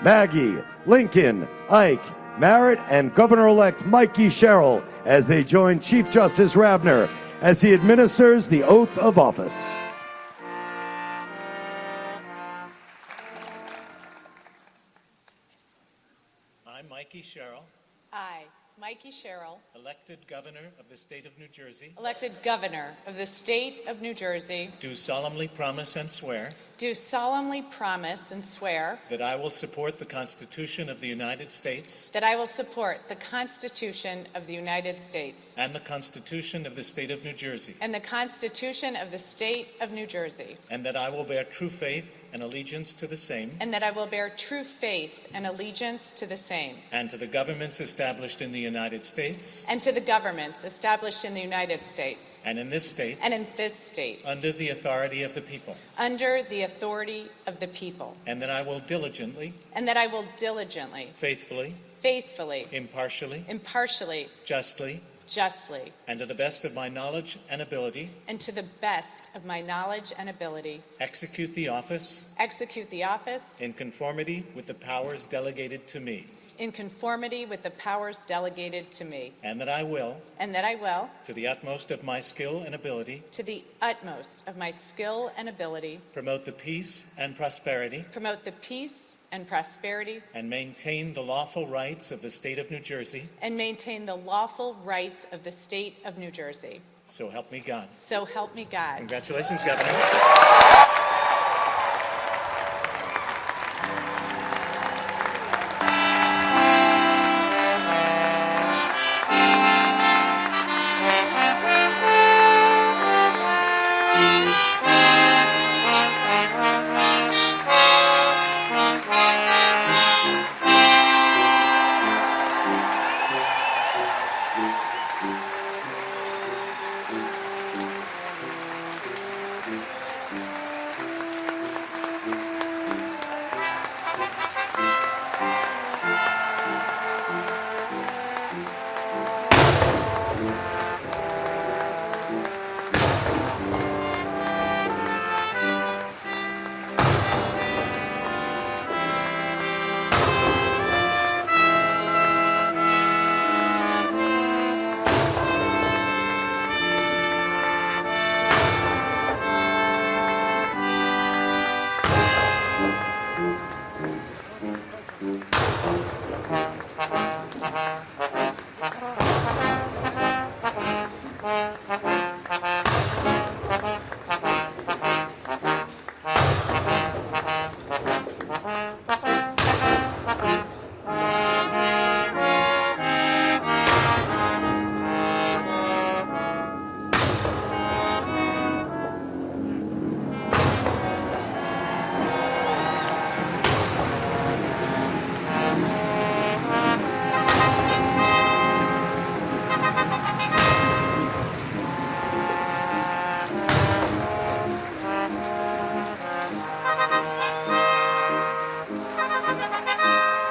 Maggie, Lincoln, Ike, Merritt, and Governor-elect Mikie Sherrill as they join Chief Justice Ravner as he administers the oath of office. I, Mikie Sherrill, I, Mikie Sherrill, elected Governor of the State of New Jersey, elected Governor of the State of New Jersey, do solemnly promise and swear that I will support the Constitution of the United States that I will support the Constitution of the United States and the Constitution of the State of New Jersey, and the Constitution of the State of New Jersey, and that I will bear true faith and allegiance to the same and that I will bear true faith and allegiance to the same and to the governments established in the United States and to the governments established in the United States and in this state under the authority of the people, and that I will diligently, faithfully, impartially, justly, and to the best of my knowledge and ability, execute the office in conformity with the powers delegated to me, and that I will, to the utmost of my skill and ability, promote the peace and prosperity, and maintain the lawful rights of the State of New Jersey. So help me God. Congratulations, Governor.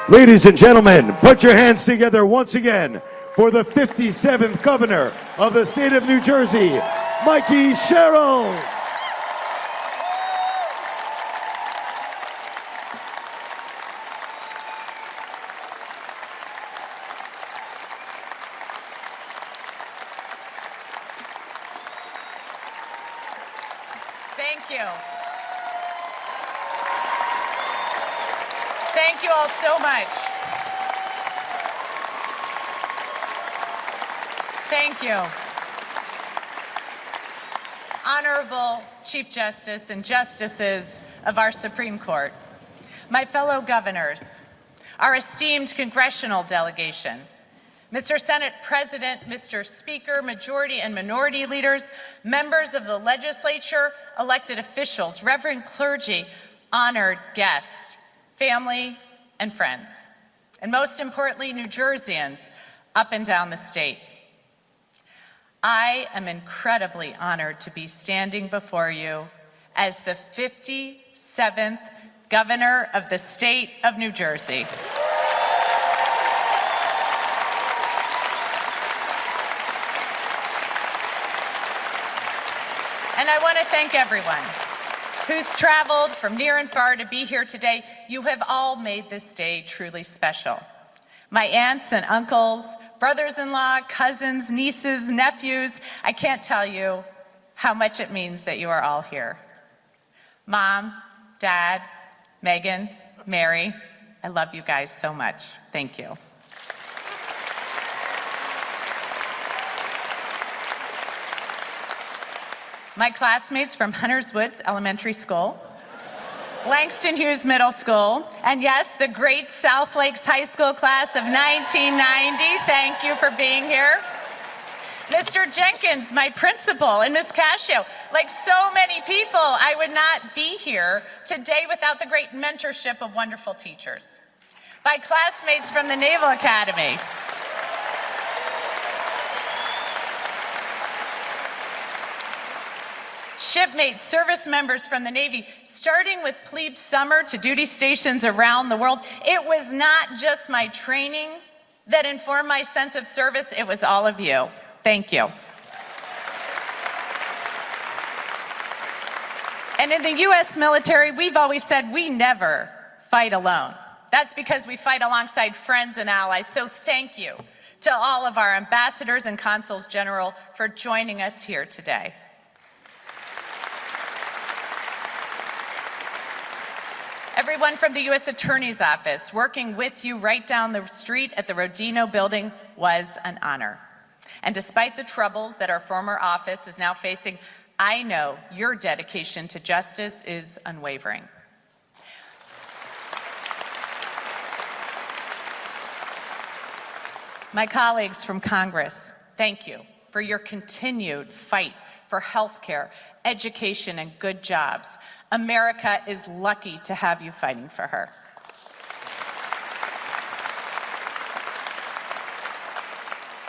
Ladies and gentlemen, put your hands together once again for the 57th Governor of the State of New Jersey, Mikie Sherrill. Thank you. Thank you all so much. Thank you. Honorable Chief Justice and Justices of our Supreme Court, my fellow governors, our esteemed congressional delegation, Mr. Senate President, Mr. Speaker, majority and minority leaders, members of the legislature, elected officials, reverend clergy, honored guests, family and friends, and most importantly, New Jerseyans up and down the state. I am incredibly honored to be standing before you as the 57th Governor of the State of New Jersey. And I want to thank everyone. who's traveled from near and far to be here today. You have all made this day truly special. My aunts and uncles, brothers-in-law, cousins, nieces, nephews, I can't tell you how much it means that you are all here. Mom, Dad, Megan, Mary, I love you guys so much. Thank you. My classmates from Hunters Woods Elementary School, Langston Hughes Middle School, and yes, the great South Lakes High School class of 1990, thank you for being here. Mr. Jenkins, my principal, and Ms. Cascio. Like so many people, I would not be here today without the great mentorship of wonderful teachers. My classmates from the Naval Academy. Shipmates, service members from the Navy, starting with plebe summer to duty stations around the world. It was not just my training that informed my sense of service, it was all of you. Thank you. And in the U.S. military, we've always said we never fight alone. That's because we fight alongside friends and allies. So thank you to all of our ambassadors and consuls general for joining us here today. Everyone from the U.S. Attorney's Office working with you right down the street at the Rodino Building was an honor. And despite the troubles that our former office is now facing, I know your dedication to justice is unwavering. My colleagues from Congress, thank you for your continued fight for health care, education, and good jobs. America is lucky to have you fighting for her.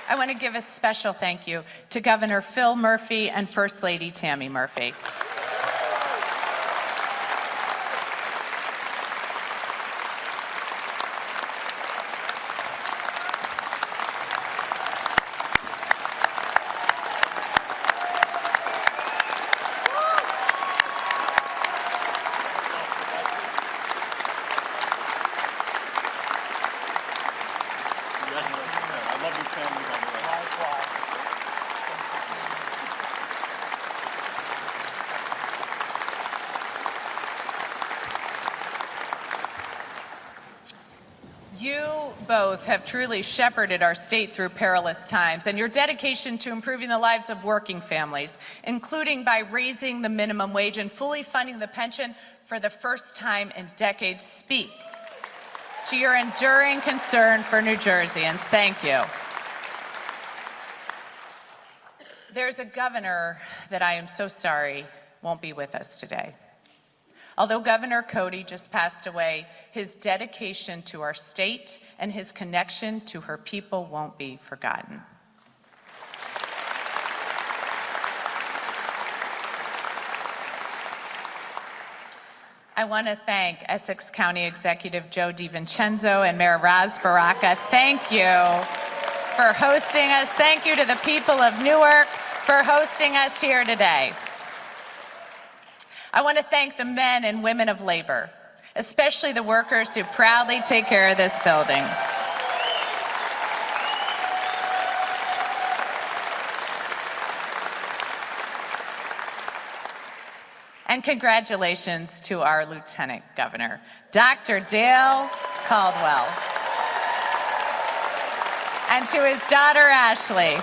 I want to give a special thank you to Governor Phil Murphy and First Lady Tammy Murphy. You both have truly shepherded our state through perilous times, and your dedication to improving the lives of working families, including by raising the minimum wage and fully funding the pension for the first time in decades, speak to your enduring concern for New Jerseyans. Thank you. There's a governor that I am so sorry won't be with us today. Although Governor Cody just passed away, his dedication to our state and his connection to her people won't be forgotten. I want to thank Essex County Executive Joe DiVincenzo and Mayor Raz Baraka. Thank you for hosting us. Thank you to the people of Newark for hosting us here today. I want to thank the men and women of labor, especially the workers who proudly take care of this building. And congratulations to our Lieutenant Governor, Dr. Dale Caldwell, and to his daughter, Ashley.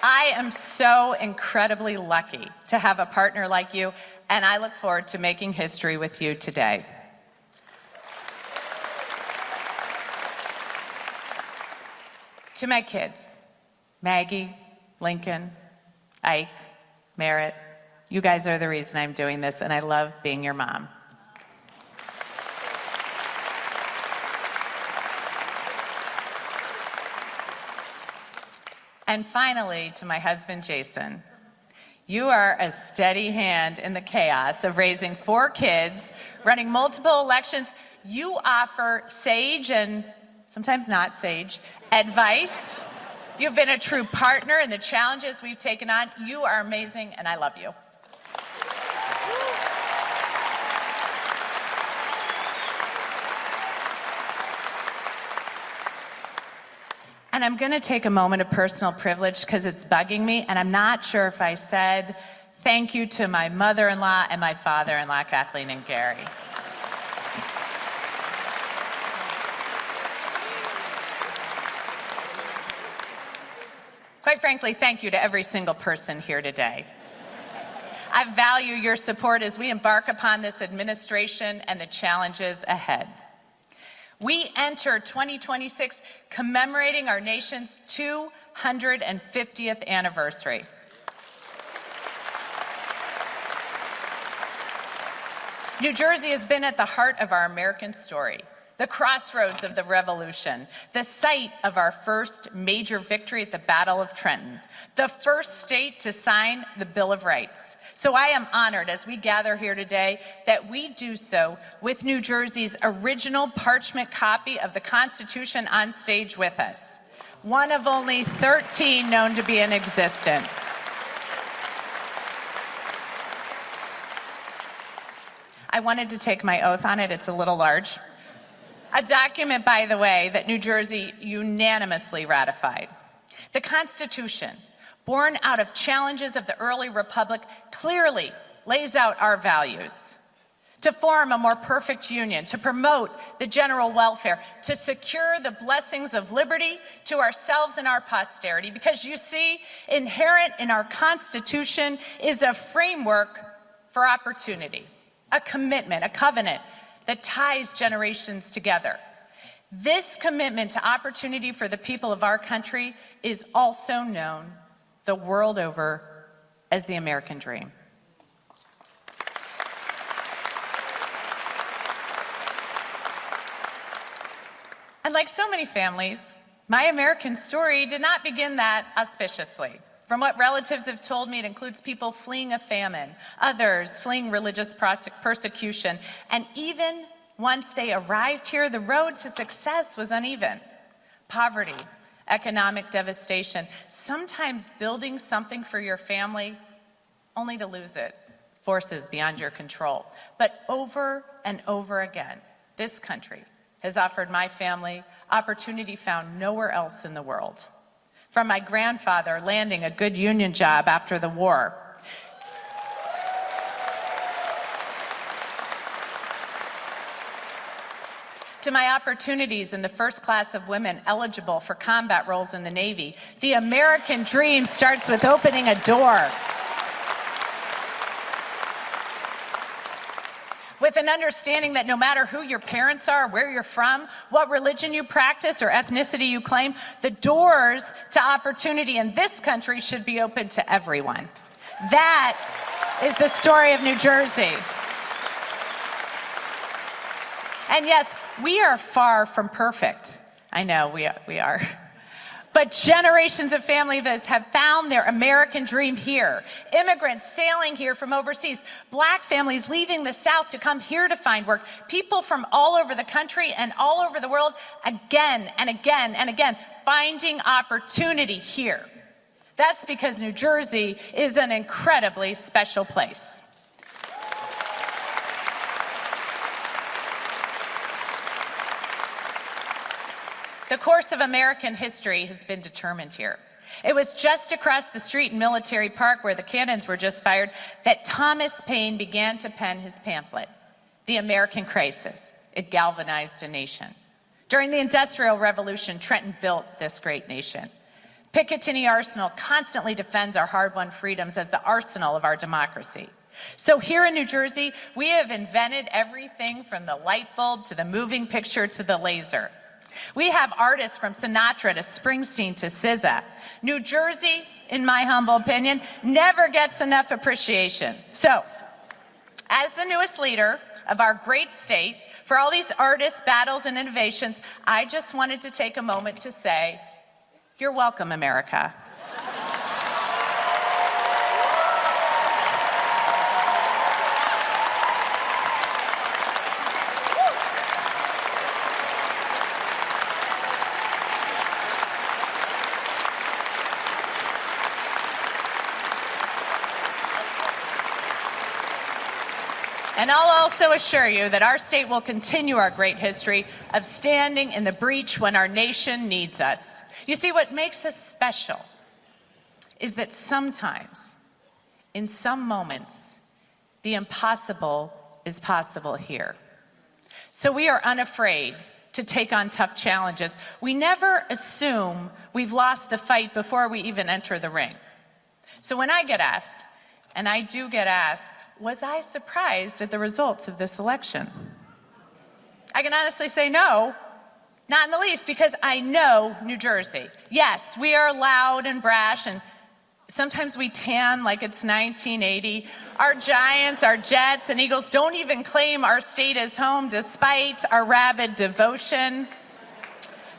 I am so incredibly lucky to have a partner like you, and I look forward to making history with you today. To my kids, Maggie, Lincoln, Ike, Merritt, you guys are the reason I'm doing this, and I love being your mom. And finally, to my husband, Jason, you are a steady hand in the chaos of raising 4 kids, running multiple elections. You offer sage and sometimes not sage advice. You've been a true partner in the challenges we've taken on. You are amazing, and I love you. And I'm going to take a moment of personal privilege because it's bugging me, and I'm not sure if I said thank you to my mother-in-law and my father-in-law, Kathleen and Gary. Quite frankly, thank you to every single person here today. I value your support as we embark upon this administration and the challenges ahead. We enter 2026 commemorating our nation's 250th anniversary. New Jersey has been at the heart of our American story, the crossroads of the Revolution, the site of our first major victory at the Battle of Trenton, the first state to sign the Bill of Rights. So I am honored as we gather here today that we do so with New Jersey's original parchment copy of the Constitution on stage with us, one of only 13 known to be in existence. I wanted to take my oath on it. It's a little large. A document, by the way, that New Jersey unanimously ratified. The Constitution, born out of challenges of the early republic, clearly lays out our values. To form a more perfect union, to promote the general welfare, to secure the blessings of liberty to ourselves and our posterity. Because you see, inherent in our Constitution is a framework for opportunity, a commitment, a covenant that ties generations together. This commitment to opportunity for the people of our country is also known the world over as the American dream. And like so many families, my American story did not begin that auspiciously. From what relatives have told me, it includes people fleeing a famine, others fleeing religious persecution, and even once they arrived here, the road to success was uneven. Poverty, economic devastation, sometimes building something for your family only to lose it, forces beyond your control. But over and over again, this country has offered my family opportunity found nowhere else in the world. From my grandfather landing a good union job after the war, to my opportunities in the first class of women eligible for combat roles in the Navy, the American dream starts with opening a door. With an understanding that no matter who your parents are, where you're from, what religion you practice or ethnicity you claim, the doors to opportunity in this country should be open to everyone. That is the story of New Jersey. And yes, we are far from perfect. I know we are. But generations of families have found their American dream here. Immigrants sailing here from overseas. Black families leaving the South to come here to find work. People from all over the country and all over the world again and again and again finding opportunity here. That's because New Jersey is an incredibly special place. The course of American history has been determined here. It was just across the street in Military Park, where the cannons were just fired, that Thomas Paine began to pen his pamphlet, The American Crisis. It galvanized a nation. During the Industrial Revolution, Trenton built this great nation. Picatinny Arsenal constantly defends our hard-won freedoms as the arsenal of our democracy. So here in New Jersey, we have invented everything from the light bulb to the moving picture to the laser. We have artists from Sinatra to Springsteen to SZA. New Jersey, in my humble opinion, never gets enough appreciation. So, as the newest leader of our great state, for all these artists, battles, and innovations, I just wanted to take a moment to say, you're welcome, America. And I'll also assure you that our state will continue our great history of standing in the breach when our nation needs us. You see, what makes us special is that sometimes, in some moments, the impossible is possible here. So we are unafraid to take on tough challenges. We never assume we've lost the fight before we even enter the ring. So when I get asked, and I do get asked, was I surprised at the results of this election? I can honestly say no, not in the least, because I know New Jersey. Yes, we are loud and brash, and sometimes we tan like it's 1980. Our Giants, our Jets, and Eagles don't even claim our state as home despite our rabid devotion.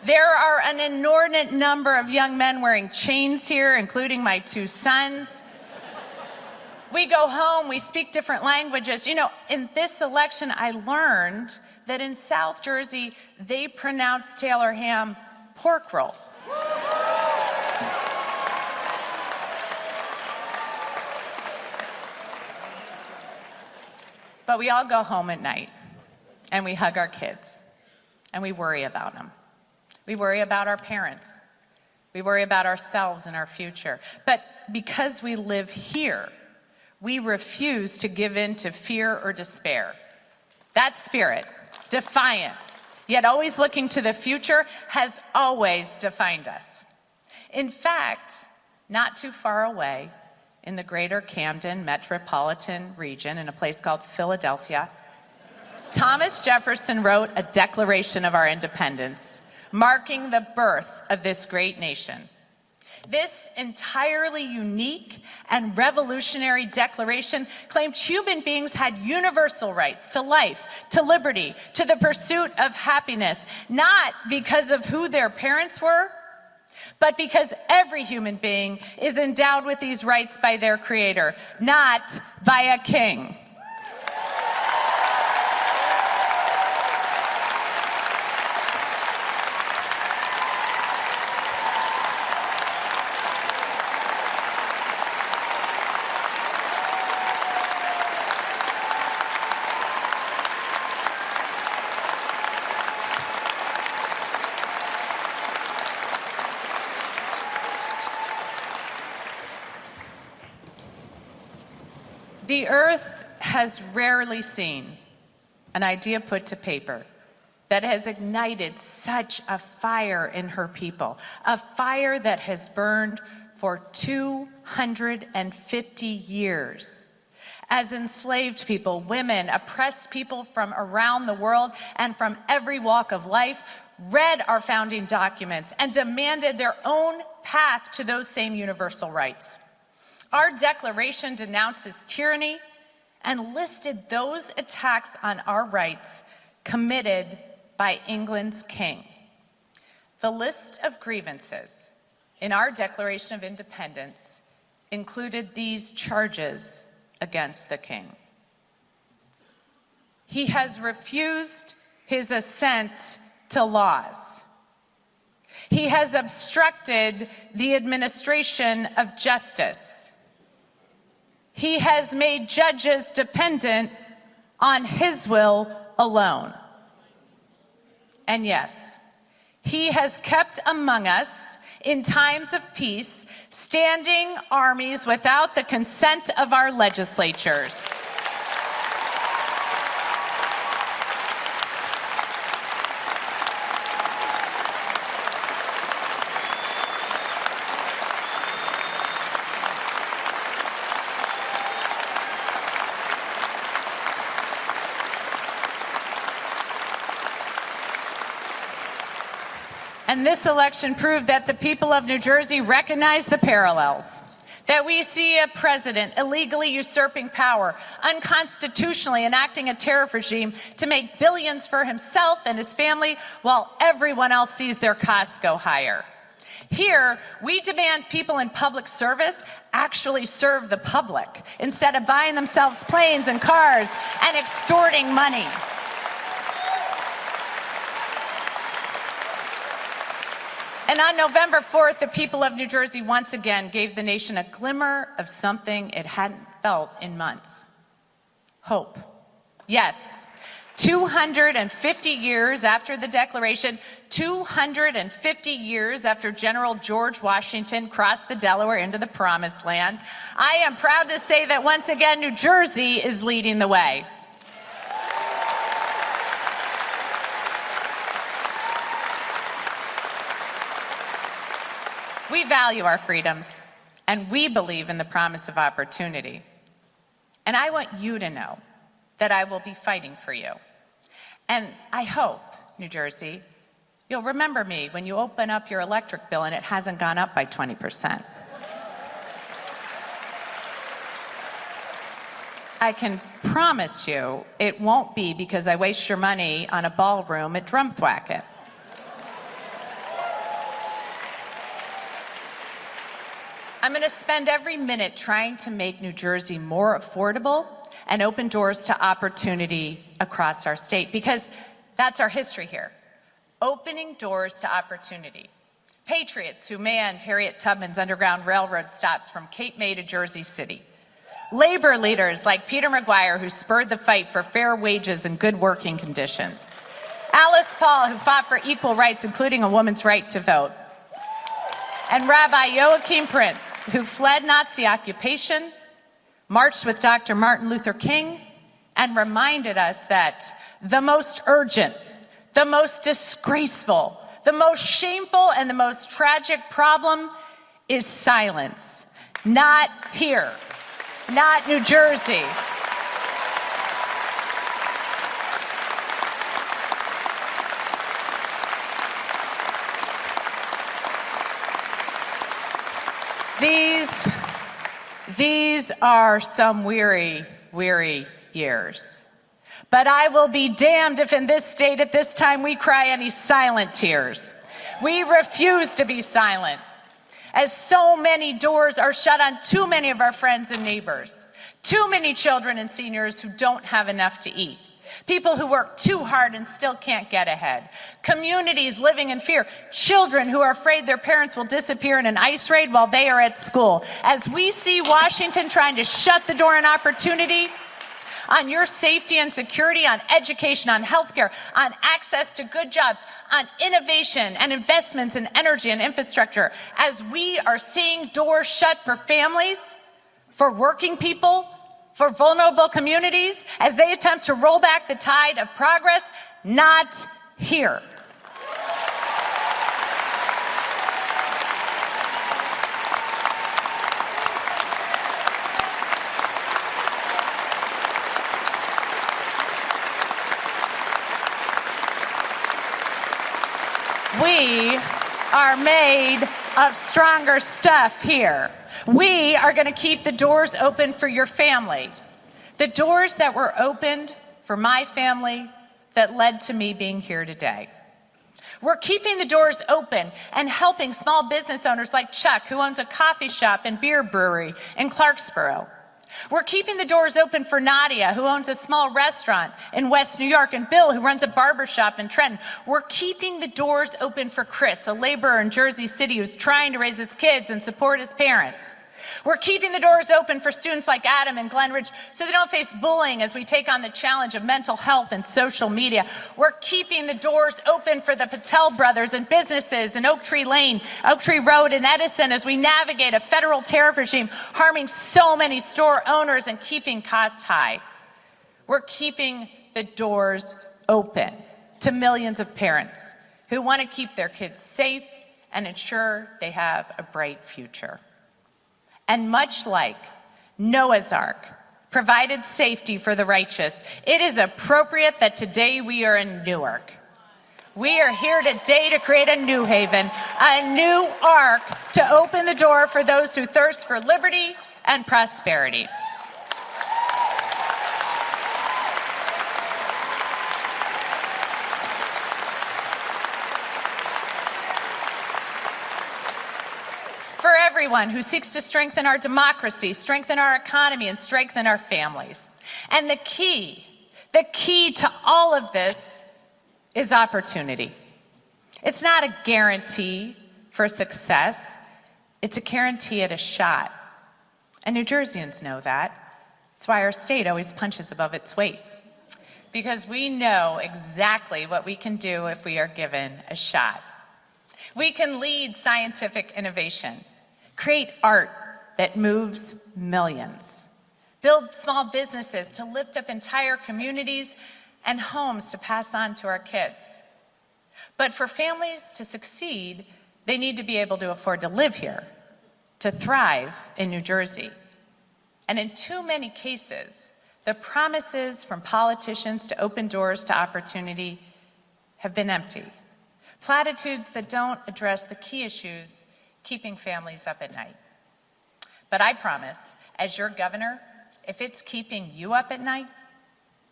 There are an inordinate number of young men wearing chains here, including my 2 sons. We go home, we speak different languages. You know, in this election, I learned that in South Jersey, they pronounce Taylor ham pork roll. But we all go home at night, and we hug our kids, and we worry about them. We worry about our parents. We worry about ourselves and our future. But because we live here, we refuse to give in to fear or despair. That spirit, defiant, yet always looking to the future, has always defined us. In fact, not too far away, in the greater Camden metropolitan region, in a place called Philadelphia, Thomas Jefferson wrote a Declaration of our Independence, marking the birth of this great nation. This entirely unique and revolutionary declaration claimed human beings had universal rights to life, to liberty, to the pursuit of happiness, not because of who their parents were, but because every human being is endowed with these rights by their Creator, not by a king. The earth has rarely seen an idea put to paper that has ignited such a fire in her people, a fire that has burned for 250 years. As enslaved people, women, oppressed people from around the world and from every walk of life read our founding documents and demanded their own path to those same universal rights. Our declaration denounces tyranny and listed those attacks on our rights committed by England's king. The list of grievances in our Declaration of Independence included these charges against the king. He has refused his assent to laws. He has obstructed the administration of justice. He has made judges dependent on his will alone. And yes, he has kept among us, in times of peace, standing armies without the consent of our legislatures. And this election proved that the people of New Jersey recognize the parallels. That we see a president illegally usurping power, unconstitutionally enacting a tariff regime to make billions for himself and his family while everyone else sees their costs go higher. Here, we demand people in public service actually serve the public instead of buying themselves planes and cars and extorting money. And on November 4th, the people of New Jersey once again gave the nation a glimmer of something it hadn't felt in months. Hope. Yes, 250 years after the Declaration, 250 years after General George Washington crossed the Delaware into the Promised Land, I am proud to say that once again, New Jersey is leading the way. We value our freedoms, and we believe in the promise of opportunity. And I want you to know that I will be fighting for you. And I hope, New Jersey, you'll remember me when you open up your electric bill and it hasn't gone up by 20%. I can promise you it won't be because I waste your money on a ballroom at Drumthwacket. I'm going to spend every minute trying to make New Jersey more affordable and open doors to opportunity across our state, because that's our history here. Opening doors to opportunity. Patriots who manned Harriet Tubman's Underground Railroad stops from Cape May to Jersey City. Labor leaders like Peter McGuire, who spurred the fight for fair wages and good working conditions. Alice Paul, who fought for equal rights, including a woman's right to vote. And Rabbi Joachim Prince, who fled Nazi occupation, marched with Dr. Martin Luther King, and reminded us that the most urgent, the most disgraceful, the most shameful, and the most tragic problem is silence. Not here, not New Jersey. These are some weary, weary years. But I will be damned if in this state at this time we cry any silent tears. We refuse to be silent, as so many doors are shut on too many of our friends and neighbors, too many children and seniors who don't have enough to eat. People who work too hard and still can't get ahead. Communities living in fear. Children who are afraid their parents will disappear in an ICE raid while they are at school. As we see Washington trying to shut the door on opportunity, on your safety and security, on education, on healthcare, on access to good jobs, on innovation and investments in energy and infrastructure, as we are seeing doors shut for families, for working people, for vulnerable communities, as they attempt to roll back the tide of progress, not here. We are made of stronger stuff here. We are going to keep the doors open for your family. The doors that were opened for my family that led to me being here today. We're keeping the doors open and helping small business owners like Chuck, who owns a coffee shop and beer brewery in Clarksboro. We're keeping the doors open for Nadia, who owns a small restaurant in West New York, and Bill, who runs a barbershop in Trenton. We're keeping the doors open for Chris, a laborer in Jersey City who's trying to raise his kids and support his parents. We're keeping the doors open for students like Adam and Glen Ridge so they don't face bullying as we take on the challenge of mental health and social media. We're keeping the doors open for the Patel brothers and businesses in Oak Tree Road and Edison as we navigate a federal tariff regime harming so many store owners and keeping costs high. We're keeping the doors open to millions of parents who want to keep their kids safe and ensure they have a bright future. And much like Noah's Ark provided safety for the righteous, it is appropriate that today we are in Newark. We are here today to create a new haven, a new ark to open the door for those who thirst for liberty and prosperity. For everyone who seeks to strengthen our democracy, strengthen our economy, and strengthen our families. And the key to all of this is opportunity. It's not a guarantee for success. It's a guarantee at a shot. And New Jerseyans know that. That's why our state always punches above its weight. because we know exactly what we can do if we are given a shot. We can lead scientific innovation, create art that moves millions, build small businesses to lift up entire communities, and homes to pass on to our kids. But for families to succeed, they need to be able to afford to live here, to thrive in New Jersey. And in too many cases, the promises from politicians to open doors to opportunity have been empty. Platitudes that don't address the key issues keeping families up at night. But I promise, as your governor, if it's keeping you up at night,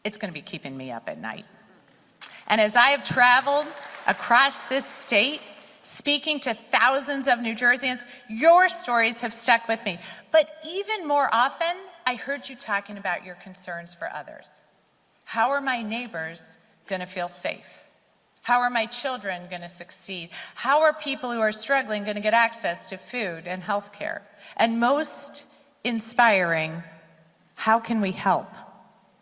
it's going to be keeping me up at night. And as I have traveled across this state, speaking to thousands of New Jerseyans, your stories have stuck with me. But even more often, I heard you talking about your concerns for others. How are my neighbors going to feel safe? How are my children going to succeed? How are people who are struggling going to get access to food and health care? And most inspiring, how can we help?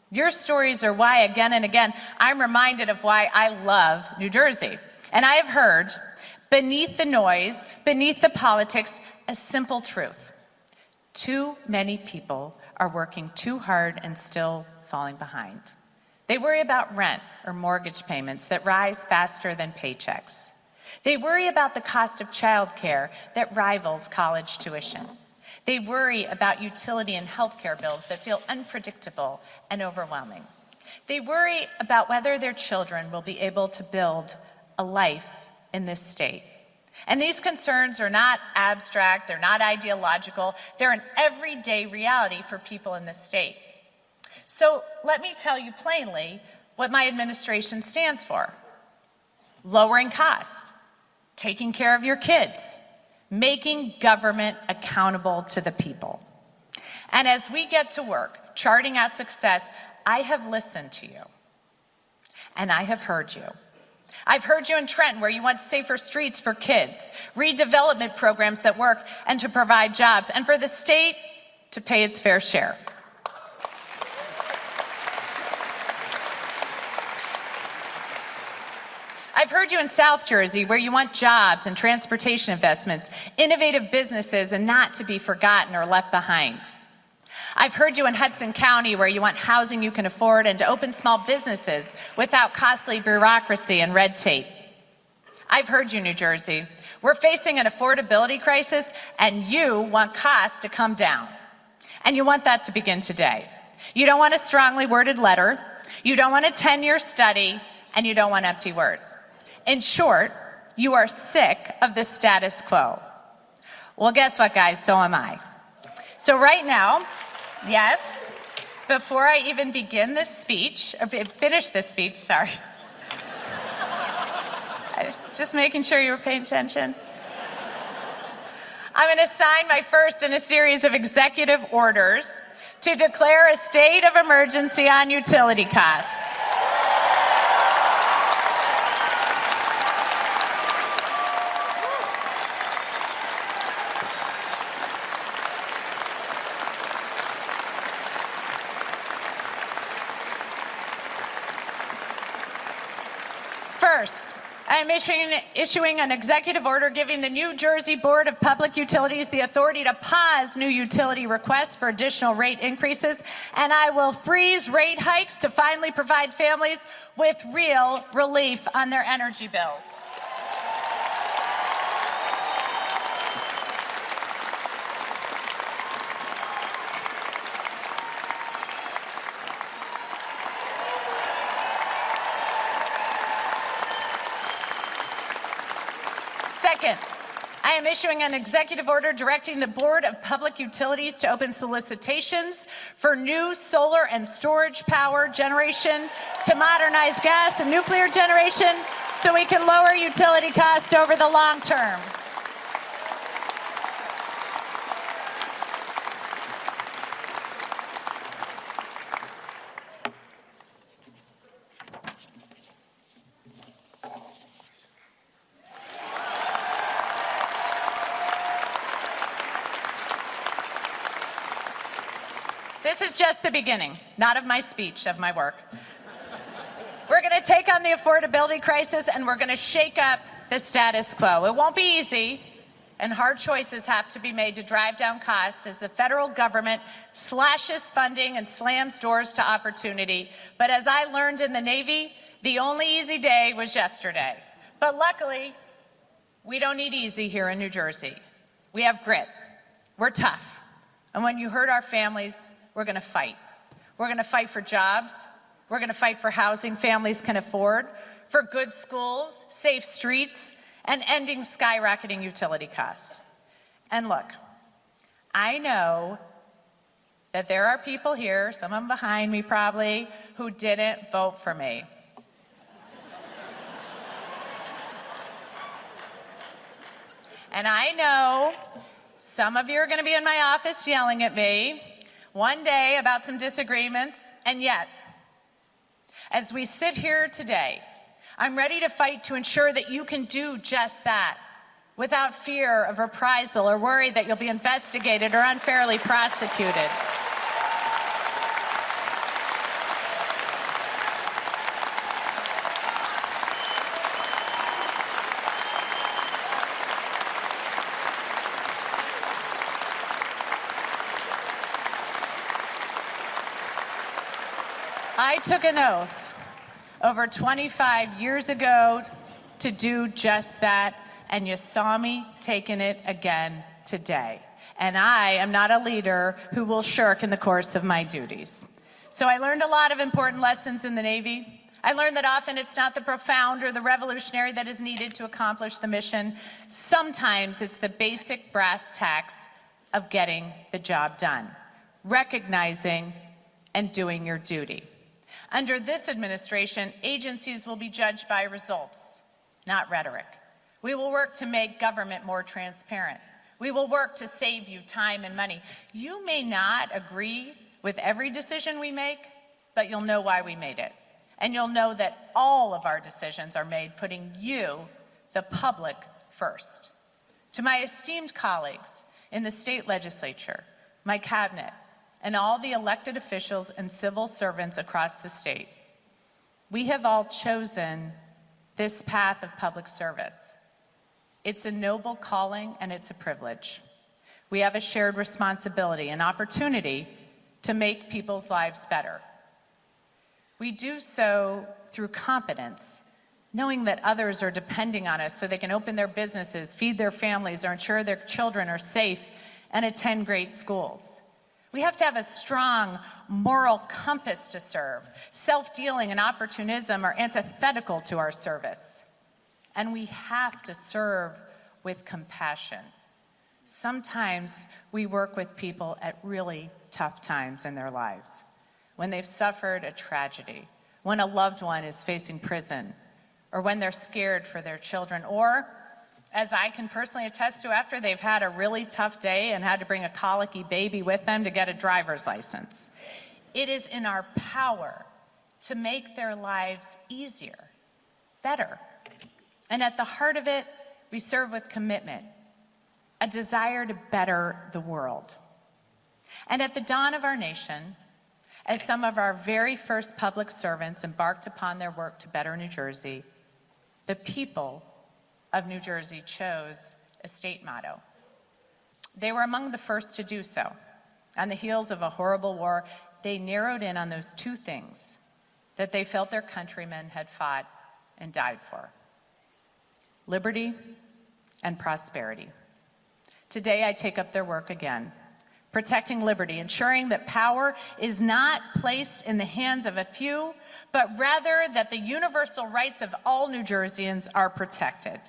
Your stories are why, again and again, I'm reminded of why I love New Jersey. And I have heard, beneath the noise, beneath the politics, a simple truth. Too many people are working too hard and still falling behind. They worry about rent or mortgage payments that rise faster than paychecks. They worry about the cost of childcare that rivals college tuition. They worry about utility and healthcare bills that feel unpredictable and overwhelming. They worry about whether their children will be able to build a life in this state. And these concerns are not abstract, they're not ideological, they're an everyday reality for people in this state. So let me tell you plainly what my administration stands for. Lowering cost, taking care of your kids, making government accountable to the people. And as we get to work, charting out success, I have listened to you, and I have heard you. I've heard you in Trenton, where you want safer streets for kids, redevelopment programs that work, and to provide jobs, and for the state to pay its fair share. I've heard you in South Jersey, where you want jobs and transportation investments, innovative businesses, and not to be forgotten or left behind. I've heard you in Hudson County, where you want housing you can afford and to open small businesses without costly bureaucracy and red tape. I've heard you, New Jersey. We're facing an affordability crisis, and you want costs to come down. And you want that to begin today. You don't want a strongly worded letter, you don't want a 10-year study, and you don't want empty words. In short, you are sick of the status quo. Well, guess what, guys? So am I. So right now, yes, before I even begin this speech, or finish this speech, sorry. Just making sure you were paying attention. I'm going to sign my first in a series of executive orders to declare a state of emergency on utility costs. First, I am issuing an executive order giving the New Jersey Board of Public Utilities the authority to pause new utility requests for additional rate increases, and I will freeze rate hikes to finally provide families with real relief on their energy bills. Second, I am issuing an executive order directing the Board of Public Utilities to open solicitations for new solar and storage power generation, to modernize gas and nuclear generation, so we can lower utility costs over the long term. This is just the beginning, not of my speech, of my work. We're going to take on the affordability crisis, and we're going to shake up the status quo. It won't be easy, and hard choices have to be made to drive down costs as the federal government slashes funding and slams doors to opportunity. But as I learned in the Navy, the only easy day was yesterday. But luckily, we don't need easy here in New Jersey. We have grit. We're tough. And when you hurt our families, we're going to fight. We're going to fight for jobs. We're going to fight for housing families can afford, for good schools, safe streets, and ending skyrocketing utility costs. And look, I know that there are people here, some of them behind me probably, who didn't vote for me. And I know some of you are going to be in my office yelling at me one day about some disagreements, and yet, as we sit here today, I'm ready to fight to ensure that you can do just that without fear of reprisal or worry that you'll be investigated or unfairly prosecuted. I took an oath over 25 years ago to do just that, and you saw me taking it again today. And I am not a leader who will shirk in the course of my duties. So I learned a lot of important lessons in the Navy. I learned that often it's not the profound or the revolutionary that is needed to accomplish the mission. Sometimes it's the basic brass tacks of getting the job done, recognizing and doing your duty. Under this administration, agencies will be judged by results, not rhetoric. We will work to make government more transparent. We will work to save you time and money. You may not agree with every decision we make, but you'll know why we made it. And you'll know that all of our decisions are made putting you, the public, first. To my esteemed colleagues in the state legislature, my cabinet, and all the elected officials and civil servants across the state, we have all chosen this path of public service. It's a noble calling and it's a privilege. We have a shared responsibility and opportunity to make people's lives better. We do so through competence, knowing that others are depending on us so they can open their businesses, feed their families, or ensure their children are safe and attend great schools. We have to have a strong moral compass to serve. Self-dealing and opportunism are antithetical to our service. And we have to serve with compassion. Sometimes we work with people at really tough times in their lives, when they've suffered a tragedy, when a loved one is facing prison, or when they're scared for their children, or, as I can personally attest to, after they've had a really tough day and had to bring a colicky baby with them to get a driver's license. It is in our power to make their lives easier, better. And at the heart of it, we serve with commitment, a desire to better the world. And at the dawn of our nation, as some of our very first public servants embarked upon their work to better New Jersey, the people of New Jersey chose a state motto. They were among the first to do so. On the heels of a horrible war, they narrowed in on those two things that they felt their countrymen had fought and died for: liberty and prosperity. Today, I take up their work again, protecting liberty, ensuring that power is not placed in the hands of a few, but rather that the universal rights of all New Jerseyans are protected,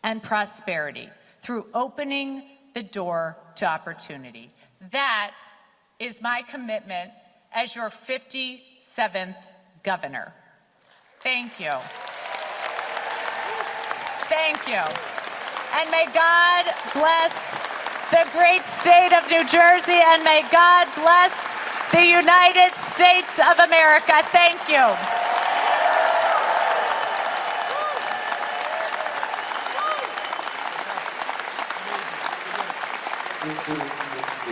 and prosperity through opening the door to opportunity. That is my commitment as your 57th governor. Thank you. Thank you. And may God bless the great state of New Jersey, and may God bless the United States of America. Thank you. Thank you.